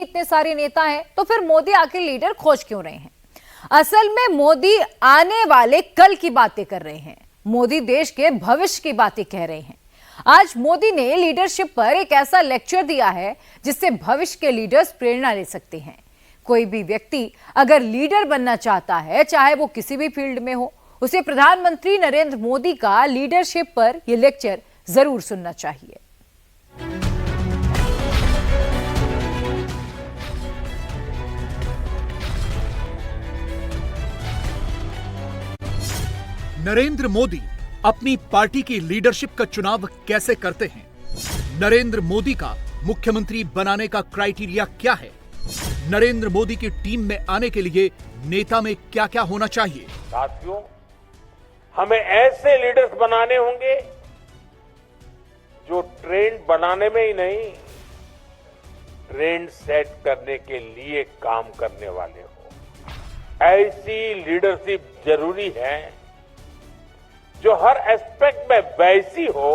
इतने सारे नेता हैं तो फिर मोदी आखिर लीडर खोज क्यों रहे हैं? असल में मोदी आने वाले कल की बातें कर रहे हैं। मोदी देश के भविष्य की बातें कह रहे हैं। आज मोदी ने लीडरशिप पर एक ऐसा लेक्चर दिया है जिससे भविष्य के लीडर्स प्रेरणा ले सकते हैं। कोई भी व्यक्ति अगर लीडर बनना चाहता है, चाहे वो किसी भी फील्ड में हो, उसे प्रधानमंत्री नरेंद्र मोदी का लीडरशिप पर यह लेक्चर जरूर सुनना चाहिए। नरेंद्र मोदी अपनी पार्टी की लीडरशिप का चुनाव कैसे करते हैं? नरेंद्र मोदी का मुख्यमंत्री बनाने का क्राइटेरिया क्या है? नरेंद्र मोदी की टीम में आने के लिए नेता में क्या क्या होना चाहिए? साथियों, हमें ऐसे लीडर्स बनाने होंगे जो ट्रेंड बनाने में ही नहीं, ट्रेंड सेट करने के लिए काम करने वाले हो। ऐसी लीडरशिप जरूरी है जो हर एस्पेक्ट में वैसी हो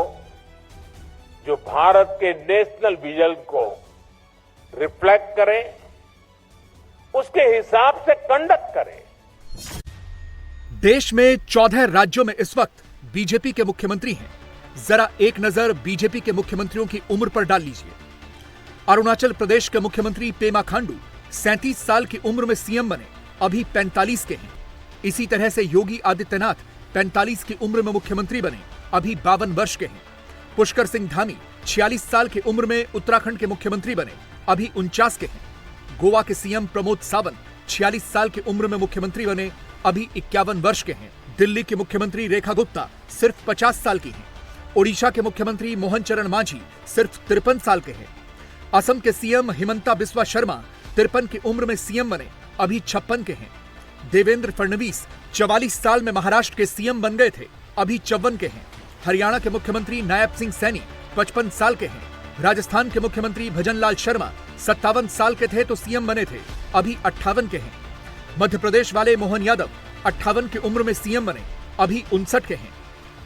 जो भारत के नेशनल विजन को रिफ्लेक्ट करे, उसके हिसाब से कंडक्ट करे। देश में 14 राज्यों में इस वक्त बीजेपी के मुख्यमंत्री हैं। जरा एक नजर बीजेपी के मुख्यमंत्रियों की उम्र पर डाल लीजिए। अरुणाचल प्रदेश के मुख्यमंत्री पेमा खांडू 37 साल की उम्र में सीएम बने, अभी 45 के हैं। इसी तरह से योगी आदित्यनाथ 45 की उम्र में मुख्यमंत्री बने, अभी 52 वर्ष के हैं। पुष्कर सिंह धामी 46 साल की उम्र में उत्तराखंड के मुख्यमंत्री बने, अभी 49 के हैं। गोवा के सीएम प्रमोद सावंत 46 साल की उम्र में मुख्यमंत्री बने, अभी 51 वर्ष के हैं। दिल्ली की मुख्यमंत्री रेखा गुप्ता सिर्फ 50 साल की हैं। ओडिशा के मुख्यमंत्री मोहन चरण मांझी सिर्फ 53 साल के हैं। असम के सीएम हिमंता बिस्वा शर्मा 53 की उम्र में सीएम बने, अभी 56 के हैं। देवेंद्र फडणवीस 44 साल में महाराष्ट्र के सीएम बन गए थे, अभी 54 के हैं। हरियाणा के मुख्यमंत्री नायब सिंह सैनी 55 साल के हैं। राजस्थान के मुख्यमंत्री भजनलाल शर्मा 57 साल के थे तो सीएम बने थे, अभी 58 के हैं। मध्य प्रदेश वाले मोहन यादव 58 की उम्र में सीएम बने, अभी 59 के हैं।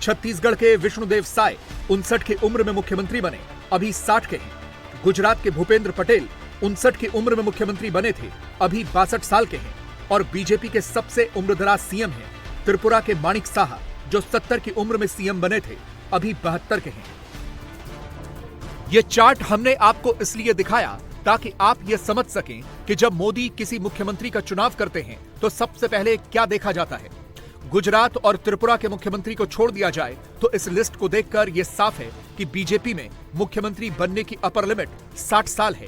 छत्तीसगढ़ के विष्णुदेव साय 59 की उम्र में मुख्यमंत्री बने, अभी 60 के हैं। गुजरात के भूपेंद्र पटेल 59 की उम्र में मुख्यमंत्री बने थे, अभी 62 साल के हैं। और बीजेपी के सबसे उम्रदराज सीएम हैं त्रिपुरा के माणिक साहा, जो 70 की उम्र में सीएम बने थे, अभी 72 के हैं। यह चार्ट हमने आपको इसलिए दिखाया ताकि आप यह समझ सकें कि जब मोदी किसी मुख्यमंत्री का चुनाव करते हैं तो सबसे पहले क्या देखा जाता है। गुजरात और त्रिपुरा के मुख्यमंत्री को छोड़ दिया जाए तो इस लिस्ट को देखकर यह साफ है कि बीजेपी में मुख्यमंत्री बनने की अपर लिमिट 60 साल है।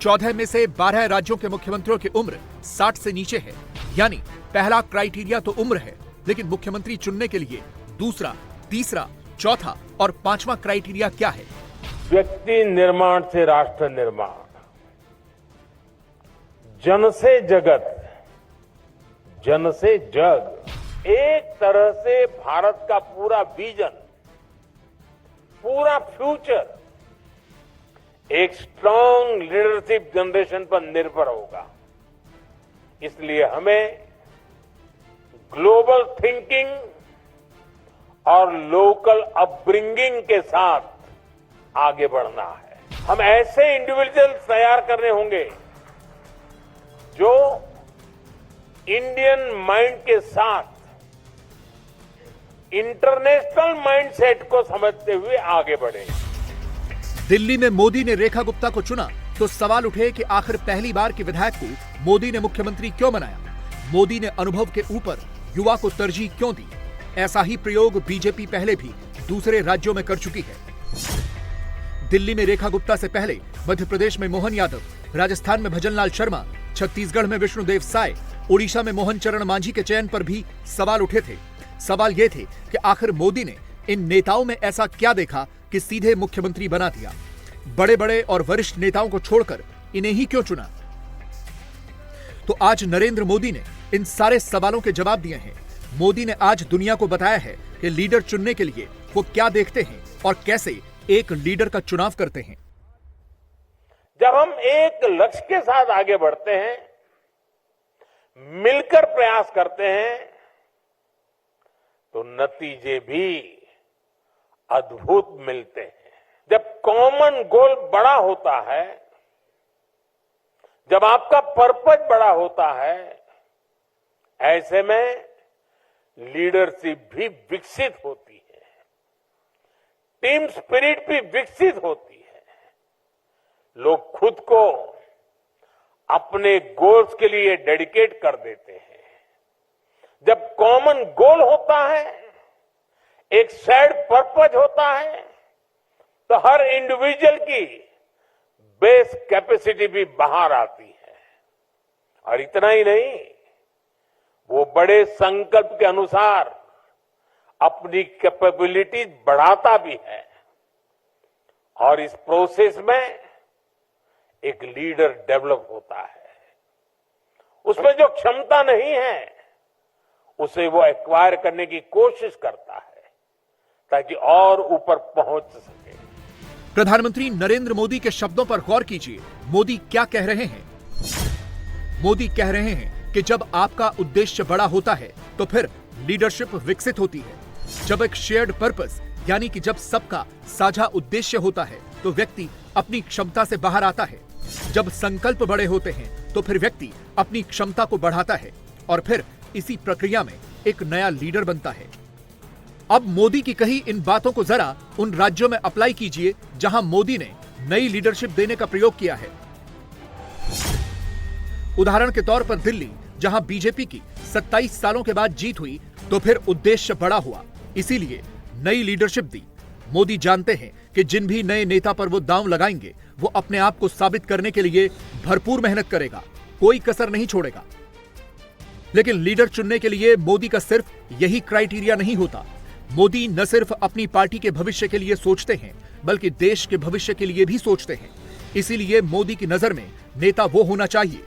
14 में से 12 राज्यों के मुख्यमंत्रियों की उम्र 60 से नीचे है। यानी पहला क्राइटेरिया तो उम्र है, लेकिन मुख्यमंत्री चुनने के लिए दूसरा, तीसरा, चौथा और पांचवा क्राइटेरिया क्या है? व्यक्ति निर्माण से राष्ट्र निर्माण, जन से जगत, जन से जग, एक तरह से भारत का पूरा विजन, पूरा फ्यूचर एक स्ट्रांग लीडरशिप जनरेशन पर निर्भर होगा। इसलिए हमें ग्लोबल थिंकिंग और लोकल अपब्रिंगिंग के साथ आगे बढ़ना है। हम ऐसे इंडिविजुअल्स तैयार करने होंगे जो इंडियन माइंड के साथ इंटरनेशनल माइंडसेट को समझते हुए आगे बढ़े। दिल्ली में मोदी ने रेखा गुप्ता को चुना तो सवाल उठे कि आखिर पहली बार के विधायक को मोदी ने मुख्यमंत्री क्यों बनाया? मोदी ने अनुभव के ऊपर युवा को तरजीह क्यों दी? ऐसा ही प्रयोग बीजेपी पहले भी दूसरे राज्यों में कर चुकी है। दिल्ली में रेखा गुप्ता से पहले मध्य प्रदेश में मोहन यादव, राजस्थान में भजनलाल शर्मा, छत्तीसगढ़ में विष्णुदेव साय, ओडिशा में मोहन चरण मांझी के चयन पर भी सवाल उठे थे। सवाल यह थे कि आखिर मोदी ने इन नेताओं में ऐसा क्या देखा कि सीधे मुख्यमंत्री बना दिया? बड़े बड़े और वरिष्ठ नेताओं को छोड़कर इन्हें ही क्यों चुना? तो आज नरेंद्र मोदी ने इन सारे सवालों के जवाब दिए हैं। मोदी ने आज दुनिया को बताया है कि लीडर चुनने के लिए वो क्या देखते हैं और कैसे एक लीडर का चुनाव करते हैं। जब हम एक लक्ष्य के साथ आगे बढ़ते हैं, मिलकर प्रयास करते हैं, तो नतीजे भी अद्भुत मिलते हैं। जब कॉमन गोल बड़ा होता है जब आपका पर्पज बड़ा होता है, ऐसे में लीडरशिप भी विकसित होती है, टीम स्पिरिट भी विकसित होती है। लोग खुद को अपने गोल्स के लिए डेडिकेट कर देते हैं। जब कॉमन गोल होता है, एक शेयर्ड पर्पज होता है, तो हर इंडिविजुअल की बेस कैपेसिटी भी बाहर आती है। और इतना ही नहीं, वो बड़े संकल्प के अनुसार अपनी कैपेबिलिटीज बढ़ाता भी है। और इस प्रोसेस में एक लीडर डेवलप होता है। उसमें जो क्षमता नहीं है, उसे वो एक्वायर करने की कोशिश करता है, ताकि और ऊपर पहुंच सके। प्रधानमंत्री नरेंद्र मोदी के शब्दों पर गौर कीजिए। मोदी क्या कह रहे हैं? मोदी कह रहे हैं कि जब आपका उद्देश्य बड़ा होता है तो फिर लीडरशिप विकसित होती है। जब एक शेयर्ड पर्पस यानी कि जब सबका साझा उद्देश्य होता है तो व्यक्ति अपनी क्षमता से बाहर आता है। जब संकल्प बड़े होते हैं तो फिर व्यक्ति अपनी क्षमता को बढ़ाता है और फिर इसी प्रक्रिया में एक नया लीडर बनता है। अब मोदी की कही इन बातों को जरा उन राज्यों में अप्लाई कीजिए जहां मोदी ने नई लीडरशिप देने का प्रयोग किया है। उदाहरण के तौर पर दिल्ली, जहां बीजेपी की 27 सालों के बाद जीत हुई तो फिर उद्देश्य बड़ा हुआ, इसीलिए नई लीडरशिप दी। मोदी जानते हैं कि जिन भी नए नेता पर वो दांव लगाएंगे वो अपने आप को साबित करने के लिए भरपूर मेहनत करेगा, कोई कसर नहीं छोड़ेगा। लेकिन लीडर चुनने के लिए मोदी का सिर्फ यही क्राइटेरिया नहीं होता। मोदी न सिर्फ अपनी पार्टी के भविष्य के लिए सोचते हैं बल्कि देश के भविष्य के लिए भी सोचते हैं। इसीलिए मोदी की नजर में नेता वो होना चाहिए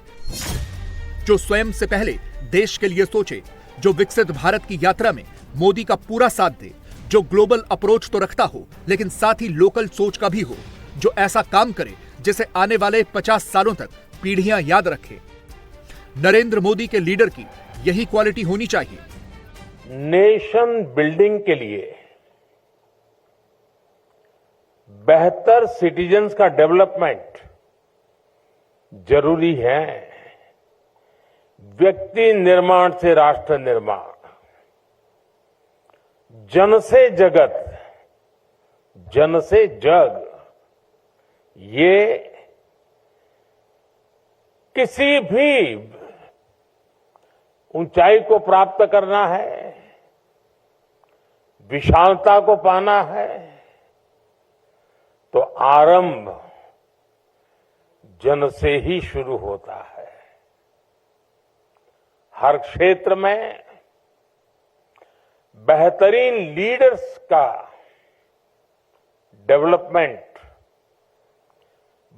जो स्वयं से पहले देश के लिए सोचे, जो विकसित भारत की यात्रा में मोदी का पूरा साथ दे, जो ग्लोबल अप्रोच तो रखता हो लेकिन साथ ही लोकल सोच का भी हो, जो ऐसा काम करे जिसे आने वाले 50 सालों तक पीढ़ियां याद रखें। नरेंद्र मोदी के लीडर की यही क्वालिटी होनी चाहिए। नेशन बिल्डिंग के लिए बेहतर सिटीजन्स का डेवलपमेंट जरूरी है। व्यक्ति निर्माण से राष्ट्र निर्माण, जन से जगत, जन से जग, ये किसी भी ऊंचाई को प्राप्त करना है, विशालता को पाना है, तो आरंभ जन से ही शुरू होता है। हर क्षेत्र में बेहतरीन लीडर्स का डेवलपमेंट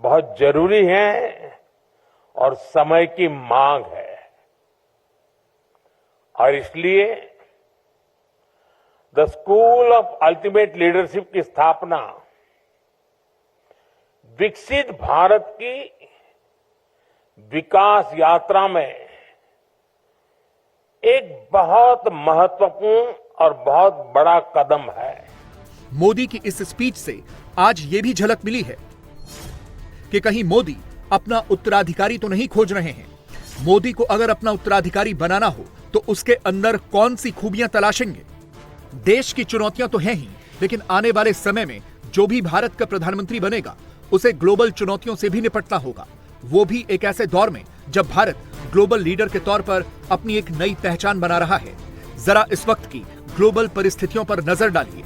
बहुत जरूरी है और समय की मांग है। और इसलिए the school of ultimate leadership की स्थापना विकसित भारत की विकास यात्रा में एक बहुत महत्वपूर्ण और बहुत बड़ा कदम है। मोदी की इस स्पीच से आज ये भी झलक मिली है कि कहीं मोदी अपना उत्तराधिकारी तो नहीं खोज रहे हैं। मोदी को अगर अपना उत्तराधिकारी बनाना हो तो उसके अंदर कौन सी खूबियां तलाशेंगे। देश की चुनौतियां तो हैं ही, लेकिन आने वाले समय में जो भी भारत का प्रधानमंत्री बनेगा उसे ग्लोबल चुनौतियों से भी निपटना होगा, वो भी एक ऐसे दौर में जब भारत ग्लोबल लीडर के तौर पर अपनी एक नई पहचान बना रहा है। जरा इस वक्त की ग्लोबल परिस्थितियों पर नजर डालिए।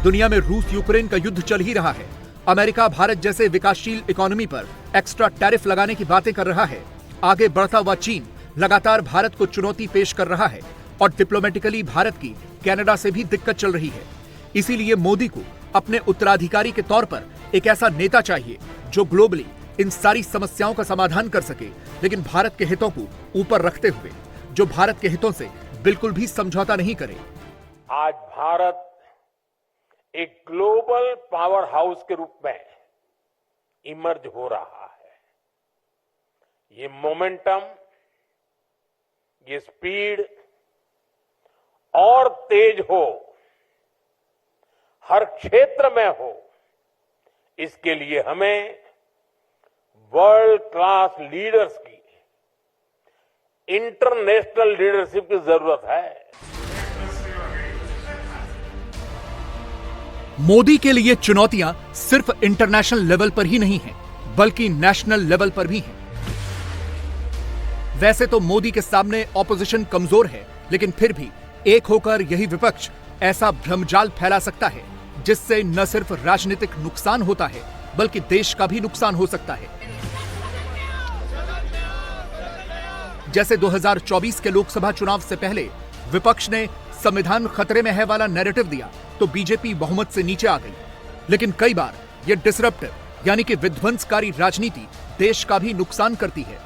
दुनिया में रूस यूक्रेन का युद्ध चल ही रहा है। अमेरिका भारत जैसे विकासशील इकोनॉमी पर एक्स्ट्रा टैरिफ लगाने की बातें कर रहा है। आगे बढ़ता हुआ चीन लगातार भारत को चुनौती पेश कर रहा है और डिप्लोमेटिकली भारत की कनाडा से भी दिक्कत चल रही है। इसीलिए मोदी को अपने उत्तराधिकारी के तौर पर एक ऐसा नेता चाहिए जो ग्लोबली इन सारी समस्याओं का समाधान कर सके, लेकिन भारत के हितों को ऊपर रखते हुए, जो भारत के हितों से बिल्कुल भी समझौता नहीं करे। आज भारत एक ग्लोबल पावर हाउस के रूप में इमर्ज हो रहा है। ये मोमेंटम, ये स्पीड और तेज हो, हर क्षेत्र में हो, इसके लिए हमें वर्ल्ड क्लास लीडर्स की, इंटरनेशनल लीडरशिप की जरूरत है। मोदी के लिए चुनौतियां सिर्फ इंटरनेशनल लेवल पर ही नहीं हैं, बल्कि नेशनल लेवल पर भी हैं। वैसे तो मोदी के सामने ऑपोजिशन कमजोर है, लेकिन फिर भी एक होकर यही विपक्ष ऐसा भ्रमजाल फैला सकता है जिससे न सिर्फ राजनीतिक नुकसान होता है, बल्कि देश का भी नुकसान हो सकता है। जैसे 2024 के लोकसभा चुनाव से पहले विपक्ष ने संविधान खतरे में है वाला नैरेटिव दिया तो बीजेपी बहुमत से नीचे आ गई। लेकिन कई बार यह डिसरप्टिव यानी कि विध्वंसकारी राजनीति देश का भी नुकसान करती है।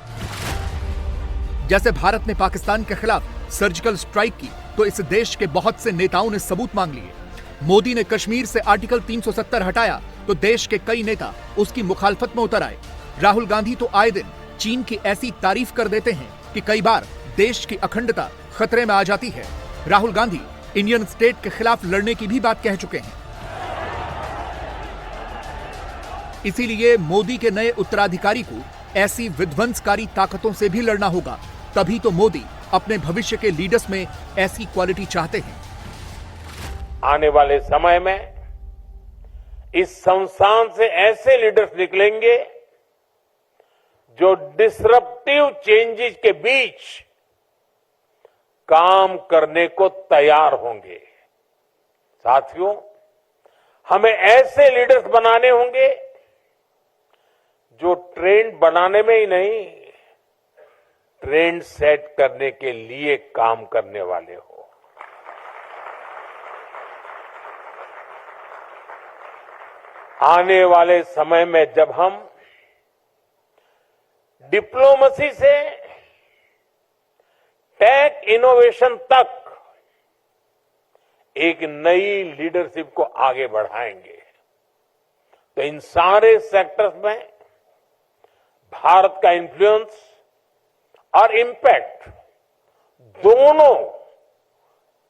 जैसे भारत ने पाकिस्तान के खिलाफ सर्जिकल स्ट्राइक की तो इस देश के बहुत से नेताओं ने सबूत मांग लिए। मोदी ने कश्मीर से आर्टिकल 370 हटाया तो देश के कई नेता उसकी मुखालफत में उतर आए। राहुल गांधी तो आए दिन चीन की ऐसी तारीफ कर देते हैं कि कई बार देश की अखंडता खतरे में आ जाती है। राहुल गांधी इंडियन स्टेट के खिलाफ लड़ने की भी बात कह चुके हैं। इसीलिए मोदी के नए उत्तराधिकारी को ऐसी विध्वंसकारी ताकतों से भी लड़ना होगा। तभी तो मोदी अपने भविष्य के लीडर्स में ऐसी क्वालिटी चाहते हैं। आने वाले समय में इस संस्थान से ऐसे लीडर्स निकलेंगे जो डिसरप्टिव चेंजेस के बीच काम करने को तैयार होंगे। साथियों, हमें ऐसे लीडर्स बनाने होंगे जो ट्रेंड बनाने में ही नहीं, ट्रेंड सेट करने के लिए काम करने वाले हो। आने वाले समय में जब हम डिप्लोमेसी से टेक इनोवेशन तक एक नई लीडरशिप को आगे बढ़ाएंगे तो इन सारे सेक्टर्स में भारत का इन्फ्लुएंस और इम्पैक्ट दोनों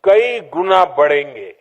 कई गुना बढ़ेंगे।